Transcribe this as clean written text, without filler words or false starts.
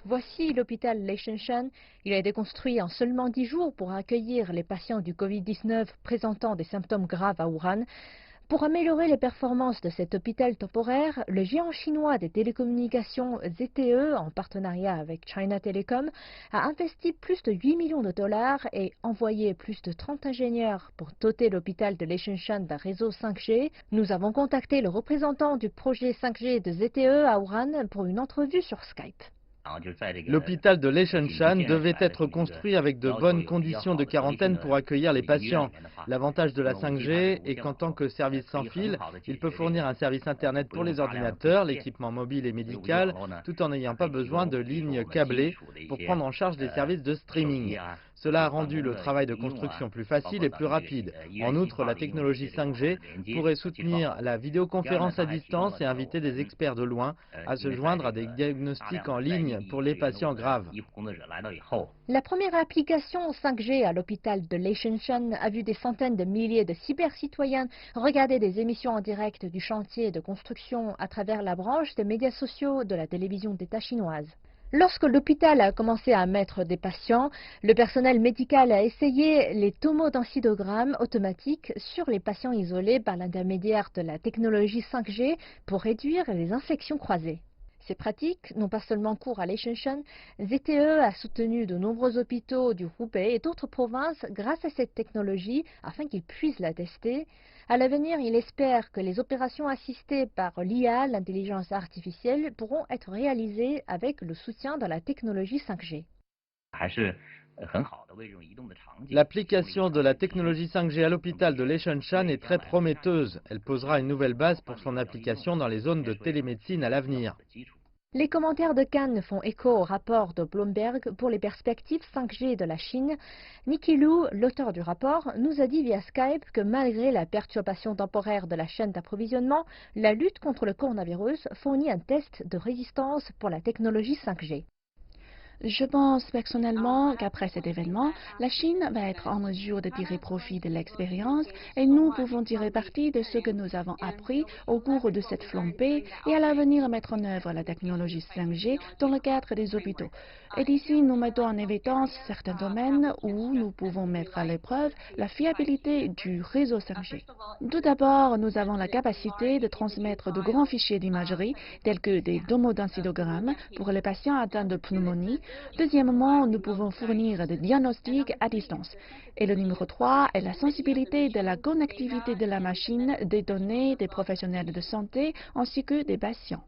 Voici l'hôpital Leishenshan. Il a été construit en seulement 10 jours pour accueillir les patients du Covid-19 présentant des symptômes graves à Wuhan. Pour améliorer les performances de cet hôpital temporaire, le géant chinois des télécommunications ZTE, en partenariat avec China Telecom, a investi plus de 8 millions de dollars et envoyé plus de 30 ingénieurs pour doter l'hôpital de Leishenshan d'un réseau 5G. Nous avons contacté le représentant du projet 5G de ZTE à Wuhan pour une entrevue sur Skype. L'hôpital de Leishenshan devait être construit avec de bonnes conditions de quarantaine pour accueillir les patients. L'avantage de la 5G est qu'en tant que service sans fil, il peut fournir un service Internet pour les ordinateurs, l'équipement mobile et médical, tout en n'ayant pas besoin de lignes câblées pour prendre en charge des services de streaming. Cela a rendu le travail de construction plus facile et plus rapide. En outre, la technologie 5G pourrait soutenir la vidéoconférence à distance et inviter des experts de loin à se joindre à des diagnostics en ligne pour les patients graves. La première application 5G à l'hôpital de Leishenshan a vu des centaines de milliers de cybercitoyens regarder des émissions en direct du chantier de construction à travers la branche des médias sociaux de la télévision d'État chinoise. Lorsque l'hôpital a commencé à admettre des patients, le personnel médical a essayé les tomodensitogrammes automatiques sur les patients isolés par l'intermédiaire de la technologie 5G pour réduire les infections croisées. Ces pratiques n'ont pas seulement cours à Leishenshan. ZTE a soutenu de nombreux hôpitaux du Hubei et d'autres provinces grâce à cette technologie afin qu'ils puissent la tester. À l'avenir, il espère que les opérations assistées par l'IA, l'intelligence artificielle, pourront être réalisées avec le soutien de la technologie 5G. L'application de la technologie 5G à l'hôpital de Leishenshan est très prometteuse. Elle posera une nouvelle base pour son application dans les zones de télémédecine à l'avenir. Les commentaires de Cannes font écho au rapport de Bloomberg pour les perspectives 5G de la Chine. Nicky Liu, l'auteur du rapport, nous a dit via Skype que malgré la perturbation temporaire de la chaîne d'approvisionnement, la lutte contre le coronavirus fournit un test de résistance pour la technologie 5G. Je pense personnellement qu'après cet événement, la Chine va être en mesure de tirer profit de l'expérience et nous pouvons tirer parti de ce que nous avons appris au cours de cette flambée et à l'avenir mettre en œuvre la technologie 5G dans le cadre des hôpitaux. Et d'ici, nous mettons en évidence certains domaines où nous pouvons mettre à l'épreuve la fiabilité du réseau 5G. Tout d'abord, nous avons la capacité de transmettre de grands fichiers d'imagerie tels que des tomodensitogrammes pour les patients atteints de pneumonie. Deuxièmement, nous pouvons fournir des diagnostics à distance. Et le numéro 3 est la sensibilité de la connectivité de la machine, des données des professionnels de santé ainsi que des patients.